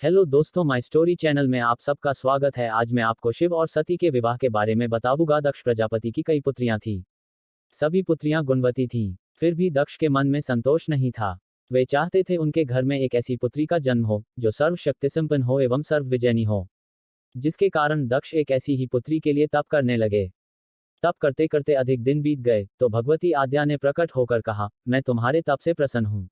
Hello दोस्तों, my story channel में आप सबका स्वागत है। आज मैं आपको शिव और सती के विवाह के बारे में बताऊंगा। दक्ष प्रजापति की कई पुत्रियां थीं। सभी पुत्रियां गुणवती थीं। फिर भी दक्ष के मन में संतोष नहीं था। वे चाहते थे उनके घर में एक ऐसी पुत्री का जन्म हो जो सर्वशक्ति संपन्न हो एवं सर्वविजयनी हो। जिसके कारण दक्ष एक ऐसी ही पुत्री के लिए तप करने लगे। तप करते करते अधिक दिन बीत गए तो भगवती आद्या ने प्रकट होकर कहा, मैं तुम्हारे तप से प्रसन्न हूं।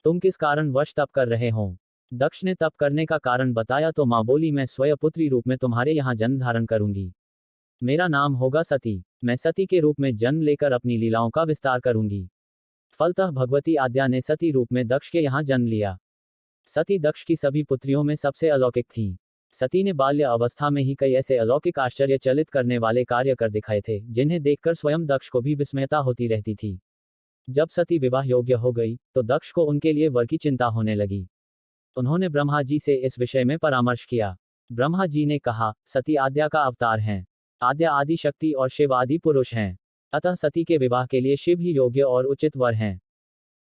तुम किस कारण वश तप कर रहे हो? दक्ष ने तप करने का कारण बताया तो मां बोली, मैं स्वयं पुत्री रूप में तुम्हारे यहाँ जन्म धारण करूंगी। मेरा नाम होगा सती। मैं सती के रूप में जन्म लेकर अपनी लीलाओं का विस्तार करूंगी। फलतः भगवती आद्या ने सती रूप में दक्ष के यहाँ जन्म लिया। सती दक्ष की सभी पुत्रियों में सबसे अलौकिक थीं। सती ने बाल्य अवस्था में ही कई ऐसे अलौकिक आश्चर्यचलित करने वाले कार्य कर दिखाए थे जिन्हें देखकर स्वयं दक्ष को भी विस्मयता होती रहती थी। जब सती विवाह योग्य हो गई तो दक्ष को उनके लिए वर की चिंता होने लगी। उन्होंने ब्रह्मा जी से इस विषय में परामर्श किया। ब्रह्मा जी ने कहा, सती आद्या का अवतार हैं। आद्या आदि शक्ति और शिव आदि पुरुष हैं। अतः सती के विवाह के लिए शिव ही योग्य और उचित वर हैं।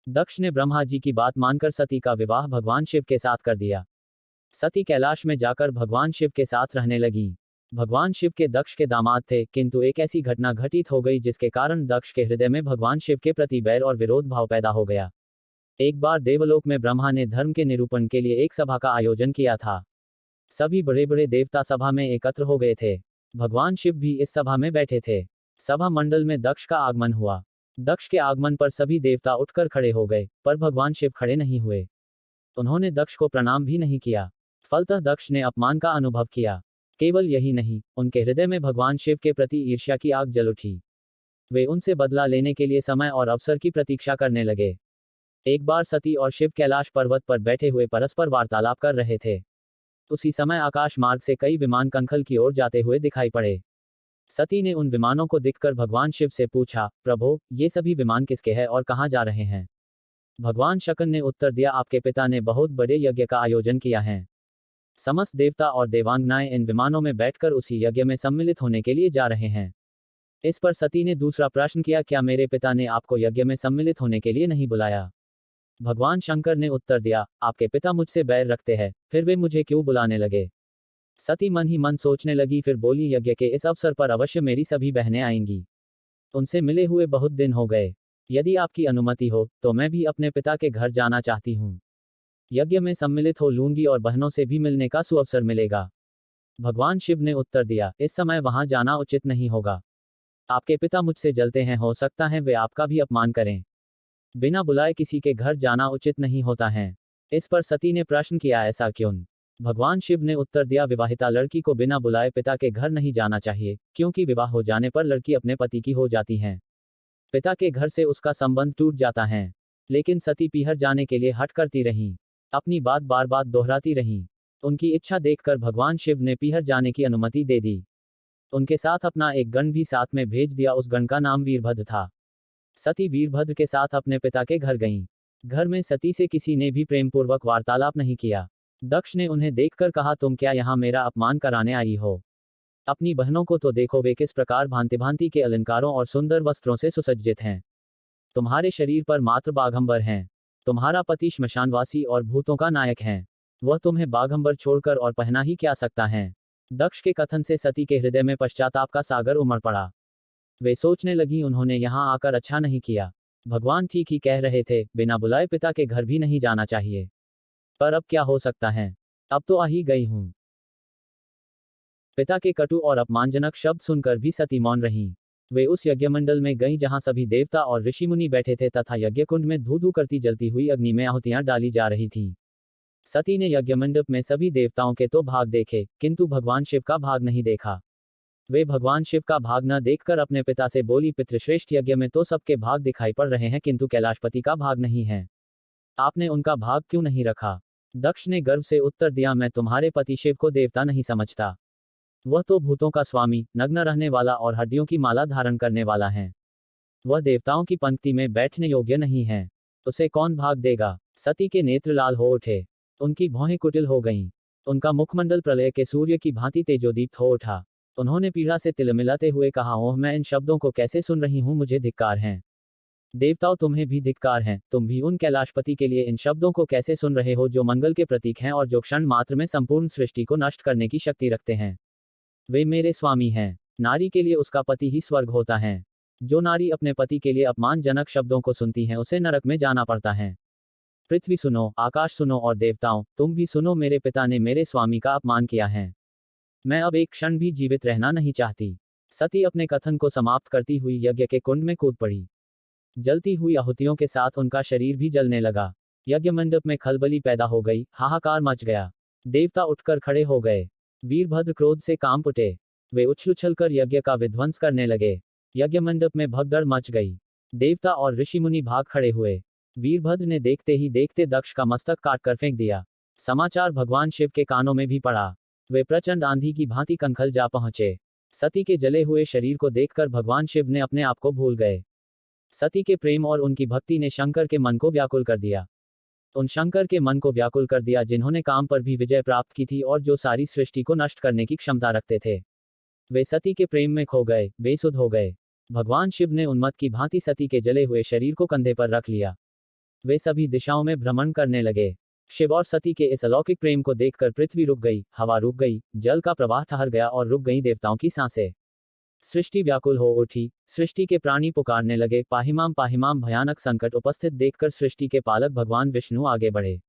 दक्ष ने ब्रह्मा जी की बात मानकर सती का विवाह भगवान शिव के साथ कर दिया। सती कैलाश में जाकर भगवान शिव के साथ रहने लगी। भगवान शिव के दक्ष के दामाद थे, किंतु एक ऐसी घटना घटित हो गई जिसके कारण दक्ष के हृदय में भगवान शिव के प्रति बैर और विरोध भाव पैदा हो गया। एक बार देवलोक में ब्रह्मा ने धर्म के निरूपण के लिए एक सभा का आयोजन किया था। सभी बड़े बड़े देवता सभा में एकत्र हो गए थे। भगवान शिव भी इस सभा में बैठे थे। सभा मंडल में दक्ष का आगमन हुआ। दक्ष के आगमन पर सभी देवता उठकर खड़े हो गए, पर भगवान शिव खड़े नहीं हुए। उन्होंने दक्ष को प्रणाम भी नहीं किया। फलतः दक्ष ने अपमान का अनुभव किया। केवल यही नहीं, उनके हृदय में भगवान शिव के प्रति ईर्ष्या की आग जल उठी। वे उनसे बदला लेने के लिए समय और अवसर की प्रतीक्षा करने लगे। एक बार सती और शिव कैलाश पर्वत पर बैठे हुए परस्पर वार्तालाप कर रहे थे। उसी समय आकाश मार्ग से कई विमान कंखल की ओर जाते हुए दिखाई पड़े। सती ने उन विमानों को देखकर भगवान शिव से पूछा, प्रभो, ये सभी विमान किसके हैं और कहाँ जा रहे हैं? भगवान शक्र ने उत्तर दिया, आपके पिता ने बहुत बड़े यज्ञ का आयोजन किया है। समस्त देवता और देवांगनाएं इन विमानों में बैठकर उसी यज्ञ में सम्मिलित होने के लिए जा रहे हैं। इस पर सती ने दूसरा प्रश्न किया, क्या मेरे पिता ने आपको यज्ञ में सम्मिलित होने के लिए नहीं बुलाया? भगवान शंकर ने उत्तर दिया, आपके पिता मुझसे बैर रखते हैं, फिर वे मुझे क्यों बुलाने लगे? सती मन ही मन सोचने लगी, फिर बोली, यज्ञ के इस अवसर पर अवश्य मेरी सभी बहनें आएंगी। उनसे मिले हुए बहुत दिन हो गए। यदि आपकी अनुमति हो तो मैं भी अपने पिता के घर जाना चाहती हूँ। यज्ञ में सम्मिलित हो लूंगी और बहनों से भी मिलने का सुअवसर मिलेगा। भगवान शिव ने उत्तर दिया, इस समय वहां जाना उचित नहीं होगा। आपके पिता मुझसे जलते हैं, हो सकता है वे आपका भी अपमान करें। बिना बुलाए किसी के घर जाना उचित नहीं होता है। इस पर सती ने प्रश्न किया, ऐसा क्यों? भगवान शिव ने उत्तर दिया, विवाहिता लड़की को बिना बुलाए पिता के घर नहीं जाना चाहिए, क्योंकि विवाह हो जाने पर लड़की अपने पति की हो जाती है। पिता के घर से उसका संबंध टूट जाता है। लेकिन सती पीहर जाने के लिए हट करती रहीं। अपनी बात बार बार दोहराती रहीं। उनकी इच्छा देखकर भगवान शिव ने पीहर जाने की अनुमति दे दी। उनके साथ अपना एक गण भी साथ में भेज दिया। उस गण का नाम वीरभद्र था। सती वीरभद्र के साथ अपने पिता के घर गईं। घर में सती से किसी ने भी प्रेमपूर्वक वार्तालाप नहीं किया। दक्ष ने उन्हें देखकर कहा, तुम क्या यहाँ मेरा अपमान कराने आई हो? अपनी बहनों को तो देखो, वे किस प्रकार भांति भांति के अलंकारों और सुंदर वस्त्रों से सुसज्जित हैं। तुम्हारे शरीर पर मात्र बाघंबर हैं। तुम्हारा पति श्मशानवासी और भूतों का नायक है। वह तुम्हें बाघंबर छोड़कर और पहना ही क्या सकता है? दक्ष के कथन से सती के हृदय में पश्चाताप का सागर उमड़ पड़ा। वे सोचने लगी, उन्होंने यहाँ आकर अच्छा नहीं किया। भगवान ठीक ही कह रहे थे, बिना बुलाए पिता के घर भी नहीं जाना चाहिए। पर अब क्या हो सकता है? अब तो आ ही गई हूं। पिता के कटु और अपमानजनक शब्द सुनकर भी सती मौन रहीं। वे उस यज्ञमंडल में गईं जहां सभी देवता और ऋषि मुनि बैठे थे तथा यज्ञकुंड में धू धू करती जलती हुई अग्नि में आहुतियां डाली जा रही थीं। सती ने यज्ञमंडप में सभी देवताओं के तो भाग देखे, किंतु भगवान शिव का भाग नहीं देखा। वे भगवान शिव का भाग न देखकर अपने पिता से बोली, पितृश्रेष्ठ यज्ञ में तो सबके भाग दिखाई पड़ रहे हैं, किंतु कैलाशपति का भाग नहीं है। आपने उनका भाग क्यों नहीं रखा? दक्ष ने गर्व से उत्तर दिया, मैं तुम्हारे पति शिव को देवता नहीं समझता। वह तो भूतों का स्वामी, नग्न रहने वाला और हड्डियों की माला धारण करने वाला है। वह देवताओं की पंक्ति में बैठने योग्य नहीं है। उसे कौन भाग देगा? सती के नेत्र लाल हो उठे। उनकी भौहें कुटिल हो गईं। उनका मुखमंडल प्रलय के सूर्य की भांति तेजोदीप्त हो उठा। उन्होंने पीड़ा से तिलमिलाते हुए कहा, ओह, मैं इन शब्दों को कैसे सुन रही हूं, मुझे धिक्कार है। देवताओं तुम्हें भी धिक्कार है, तुम भी उन कैलाशपति के लिए इन शब्दों को कैसे सुन रहे हो जो मंगल के प्रतीक हैं और जो क्षण मात्र में संपूर्ण सृष्टि को नष्ट करने की शक्ति रखते हैं। वे मेरे स्वामी हैं। नारी के लिए उसका पति ही स्वर्ग होता है। जो नारी अपने पति के लिए अपमानजनक शब्दों को सुनती है उसे नरक में जाना पड़ता है। पृथ्वी सुनो, आकाश सुनो और देवताओं तुम भी सुनो, मेरे पिता ने मेरे स्वामी का अपमान किया है। मैं अब एक क्षण भी जीवित रहना नहीं चाहती। सती अपने कथन को समाप्त करती हुई यज्ञ के कुंड में कूद पड़ी। जलती हुई आहुतियों के साथ उनका शरीर भी जलने लगा। यज्ञ मंडप में खलबली पैदा हो गई, हाहाकार मच गया। देवता उठकर खड़े हो गए। वीरभद्र क्रोध से कांप उठे। वे उछल-उछलकर यज्ञ का विध्वंस करने लगे। यज्ञ मंडप में भगदड़ मच गई। देवता और ऋषि मुनि भाग खड़े हुए। वीरभद्र ने देखते ही देखते दक्ष का मस्तक काटकर फेंक दिया। समाचार भगवान शिव के कानों में भी पड़ा। वे प्रचंड आंधी की भांति कनखल जा पहुंचे। सती के जले हुए शरीर को देखकर भगवान शिव ने अपने आप को भूल गए। सती के प्रेम और उनकी भक्ति ने शंकर के मन को व्याकुल कर दिया। उन शंकर के मन को व्याकुल कर दिया जिन्होंने काम पर भी विजय प्राप्त की थी और जो सारी सृष्टि को नष्ट करने की क्षमता रखते थे। वे सती के प्रेम में खो गए, बेसुध हो गए। भगवान शिव ने उन्मत्त की भांति सती के जले हुए शरीर को कंधे पर रख लिया। वे सभी दिशाओं में भ्रमण करने लगे। शिव और सती के इस अलौकिक प्रेम को देखकर पृथ्वी रुक गई, हवा रुक गई, जल का प्रवाह ठहर गया और रुक गई देवताओं की सांसें। सृष्टि व्याकुल हो उठी। सृष्टि के प्राणी पुकारने लगे, पाहिमाम पाहिमाम। भयानक संकट उपस्थित देखकर सृष्टि के पालक भगवान विष्णु आगे बढ़े।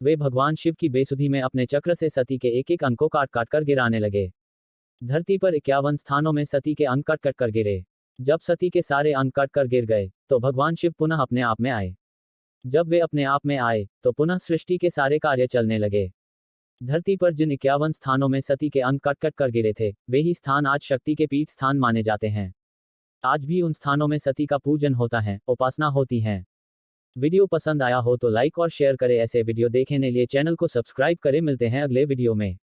वे भगवान शिव की बेसुधी में अपने चक्र से सती के एक एक अंग को काट काट कर गिराने लगे। धरती पर 51 स्थानों में सती के अंग कट कट कर गिरे। जब सती के सारे अंग कट कर गिर गए तो भगवान शिव पुनः अपने आप में आए। जब वे अपने आप में आए तो पुनः सृष्टि के सारे कार्य चलने लगे। धरती पर जिन 51 स्थानों में सती के अंग कट कट कर गिरे थे वे ही स्थान आज शक्ति के पीठ स्थान माने जाते हैं। आज भी उन स्थानों में सती का पूजन होता है, उपासना होती है। वीडियो पसंद आया हो तो लाइक और शेयर करें। ऐसे वीडियो देखने के लिए चैनल को सब्सक्राइब करें। मिलते हैं अगले वीडियो में।